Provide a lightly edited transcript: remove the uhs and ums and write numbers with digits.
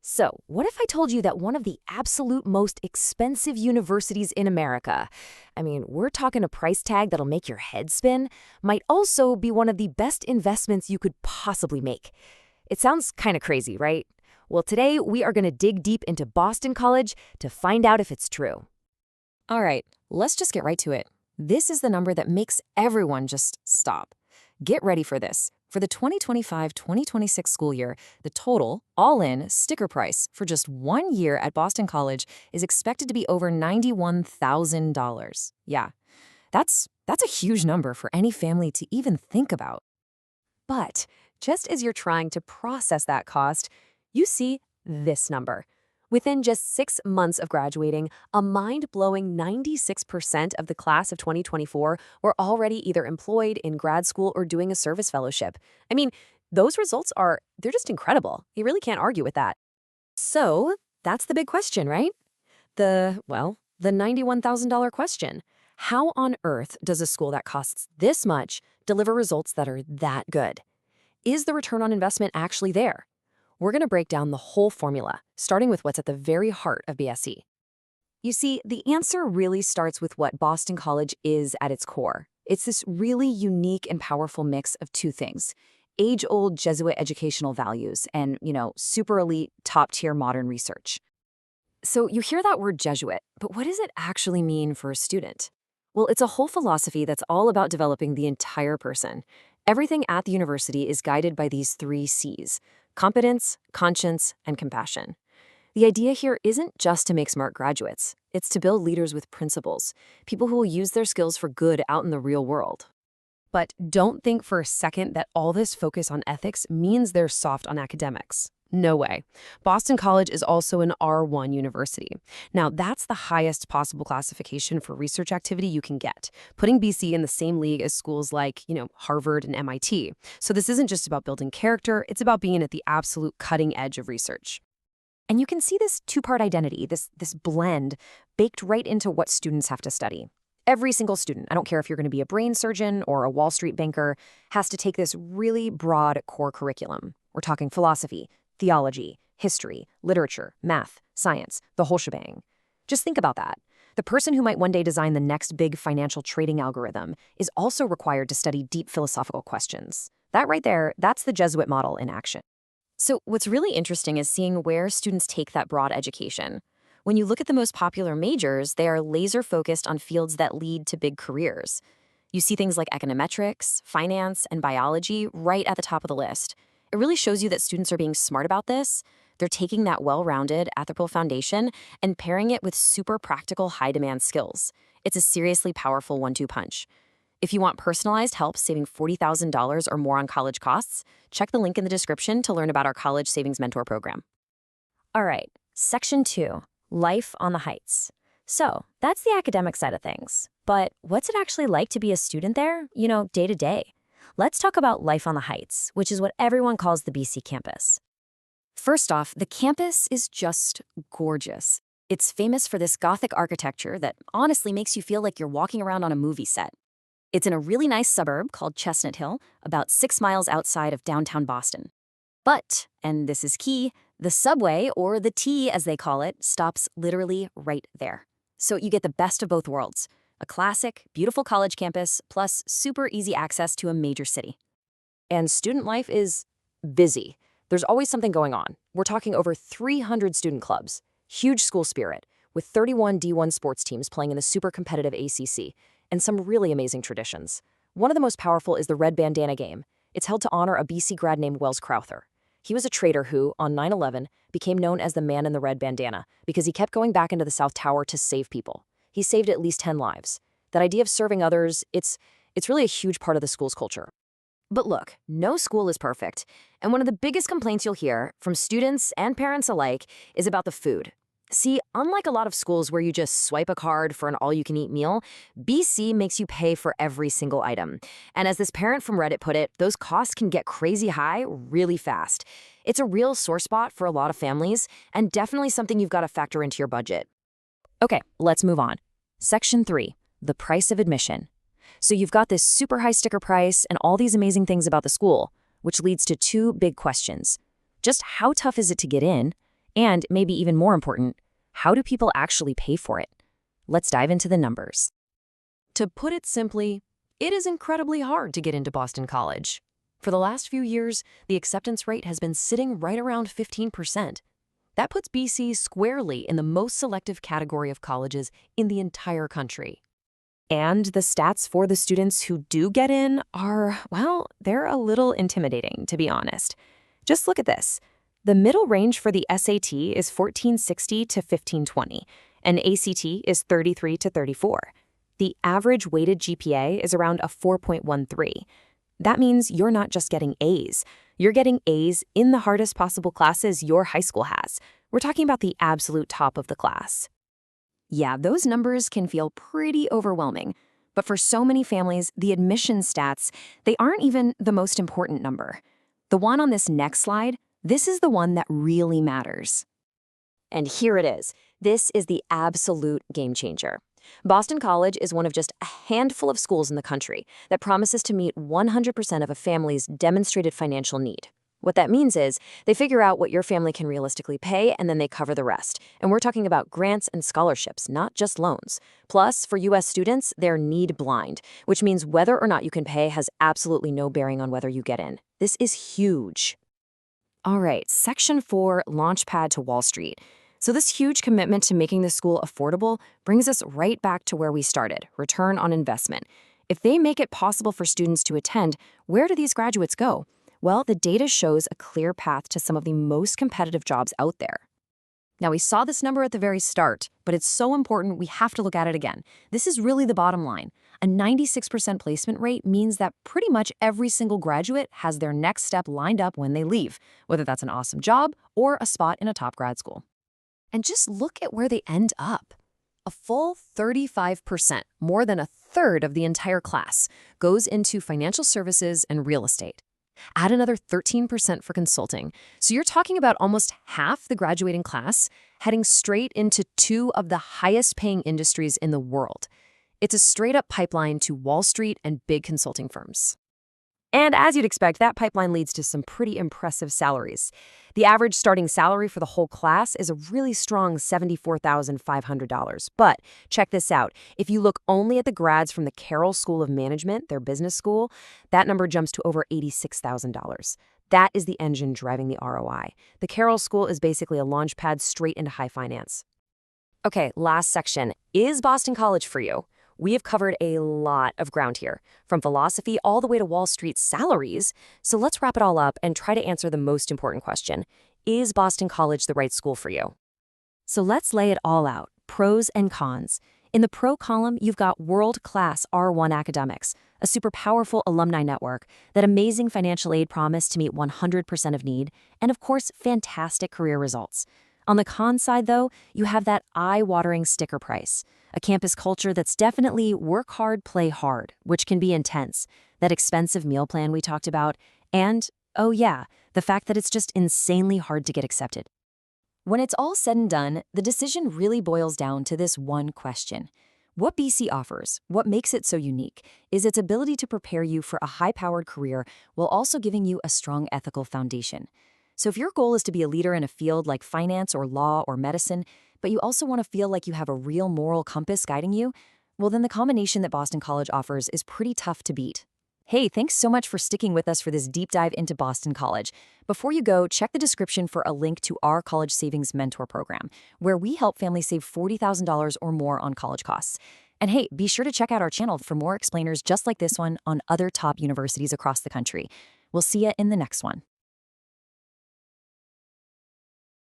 So, what if I told you that one of the absolute most expensive universities in America, we're talking a price tag that'll make your head spin, might also be one of the best investments you could possibly make? It sounds kind of crazy, right? Well, today we are going to dig deep into Boston College to find out if it's true. All right, let's just get right to it. This is the number that makes everyone just stop. Get ready for this. For the 2025-2026 school year, the total, all-in, sticker price for just 1 year at Boston College is expected to be over $91,000. Yeah, that's a huge number for any family to even think about. But just as you're trying to process that cost, you see this number. Within just 6 months of graduating, a mind-blowing 96% of the class of 2024 were already either employed in grad school or doing a service fellowship. Those results they're just incredible. You really can't argue with that. So, that's the big question, right? The $91,000 question. How on earth does a school that costs this much deliver results that are that good? Is the return on investment actually there? We're going to break down the whole formula, starting with what's at the very heart of BSE. You see, the answer really starts with what Boston College is at its core. It's this really unique and powerful mix of two things: age-old Jesuit educational values and, super elite, top-tier modern research. So you hear that word Jesuit, but what does it actually mean for a student? Well, it's a whole philosophy that's all about developing the entire person. Everything at the university is guided by these 3 C's: competence, conscience, and compassion. The idea here isn't just to make smart graduates. It's to build leaders with principles, people who will use their skills for good out in the real world. But don't think for a second that all this focus on ethics means they're soft on academics. No way. Boston College is also an R1 university. Now, that's the highest possible classification for research activity you can get, putting BC in the same league as schools like, Harvard and MIT. So this isn't just about building character, it's about being at the absolute cutting edge of research. And you can see this 2-part identity, this blend, baked right into what students have to study. Every single student, I don't care if you're going to be a brain surgeon or a Wall Street banker, has to take this really broad core curriculum. We're talking philosophy, theology, history, literature, math, science, the whole shebang. Just think about that. The person who might one day design the next big financial trading algorithm is also required to study deep philosophical questions. That right there, that's the Jesuit model in action. So what's really interesting is seeing where students take that broad education. When you look at the most popular majors, they are laser-focused on fields that lead to big careers. You see things like econometrics, finance, and biology right at the top of the list. It really shows you that students are being smart about this. They're taking that well-rounded, ethical foundation and pairing it with super practical, high-demand skills. It's a seriously powerful 1-2 punch. If you want personalized help saving $40,000 or more on college costs, check the link in the description to learn about our College Savings Mentor program. All right, Section 2, Life on the Heights. So, that's the academic side of things. But what's it actually like to be a student there, day to day? Let's talk about life on the Heights, which is what everyone calls the BC campus. First off, the campus is just gorgeous. It's famous for this Gothic architecture that honestly makes you feel like you're walking around on a movie set. It's in a really nice suburb called Chestnut Hill, about 6 miles outside of downtown Boston. But, and this is key, the subway, or the T as they call it, stops literally right there. So you get the best of both worlds. A classic, beautiful college campus, plus super easy access to a major city. And student life is busy. There's always something going on. We're talking over 300 student clubs, huge school spirit, with 31 D1 sports teams playing in the super competitive ACC, and some really amazing traditions. One of the most powerful is the Red Bandana Game. It's held to honor a BC grad named Wells Crowther. He was a trader who, on 9/11, became known as the man in the red bandana because he kept going back into the South Tower to save people. He saved at least 10 lives. That idea of serving others, it's really a huge part of the school's culture. But look, no school is perfect. And one of the biggest complaints you'll hear from students and parents alike is about the food. See, unlike a lot of schools where you just swipe a card for an all-you-can-eat meal, BC makes you pay for every single item. And as this parent from Reddit put it, those costs can get crazy high really fast. It's a real sore spot for a lot of families, and definitely something you've got to factor into your budget. Okay, let's move on. Section 3, the price of admission. So you've got this super high sticker price and all these amazing things about the school, which leads to 2 big questions. Just how tough is it to get in? And maybe even more important, how do people actually pay for it? Let's dive into the numbers. To put it simply, it is incredibly hard to get into Boston College. For the last few years, the acceptance rate has been sitting right around 15%. That puts BC squarely in the most selective category of colleges in the entire country. And the stats for the students who do get in are, well, they're a little intimidating, to be honest. Just look at this. The middle range for the SAT is 1460 to 1520, and ACT is 33 to 34. The average weighted GPA is around a 4.13. That means you're not just getting A's. You're getting A's in the hardest possible classes your high school has. We're talking about the absolute top of the class. Yeah, those numbers can feel pretty overwhelming. But for so many families, the admission stats, they aren't even the most important number. The one on this next slide, this is the one that really matters. And here it is. This is the absolute game changer. Boston College is one of just a handful of schools in the country that promises to meet 100% of a family's demonstrated financial need. What that means is they figure out what your family can realistically pay, and then they cover the rest. And we're talking about grants and scholarships, not just loans. Plus, for U.S. students, they're need blind, which means whether or not you can pay has absolutely no bearing on whether you get in. This is huge. All right, Section 4, Launchpad to Wall Street. So this huge commitment to making the school affordable brings us right back to where we started, return on investment. If they make it possible for students to attend, where do these graduates go? Well, the data shows a clear path to some of the most competitive jobs out there. Now, we saw this number at the very start, but it's so important we have to look at it again. This is really the bottom line. A 96% placement rate means that pretty much every single graduate has their next step lined up when they leave, whether that's an awesome job or a spot in a top grad school. And just look at where they end up. A full 35%, more than a third of the entire class, goes into financial services and real estate. Add another 13% for consulting. So you're talking about almost half the graduating class heading straight into two of the highest paying industries in the world. It's a straight up pipeline to Wall Street and big consulting firms. And as you'd expect, that pipeline leads to some pretty impressive salaries. The average starting salary for the whole class is a really strong $74,500. But check this out. If you look only at the grads from the Carroll School of Management, their business school, that number jumps to over $86,000. That is the engine driving the ROI. The Carroll School is basically a launch pad straight into high finance. Okay, last section. Is Boston College for you? We have covered a lot of ground here, from philosophy all the way to Wall Street salaries. So let's wrap it all up and try to answer the most important question. Is Boston College the right school for you? So let's lay it all out, pros and cons. In the pro column, you've got world-class R1 academics, a super powerful alumni network, that amazing financial aid promise to meet 100% of need, and of course, fantastic career results. On the con side, though, you have that eye-watering sticker price, a campus culture that's definitely work hard, play hard, which can be intense, that expensive meal plan we talked about, and, oh yeah, the fact that it's just insanely hard to get accepted. When it's all said and done, the decision really boils down to this one question. What BC offers, what makes it so unique, is its ability to prepare you for a high-powered career while also giving you a strong ethical foundation. So if your goal is to be a leader in a field like finance or law or medicine, but you also want to feel like you have a real moral compass guiding you, well then the combination that Boston College offers is pretty tough to beat. Hey, thanks so much for sticking with us for this deep dive into Boston College. Before you go, check the description for a link to our College Savings Mentor Program, where we help families save $40,000 or more on college costs. And hey, be sure to check out our channel for more explainers just like this one on other top universities across the country. We'll see you in the next one.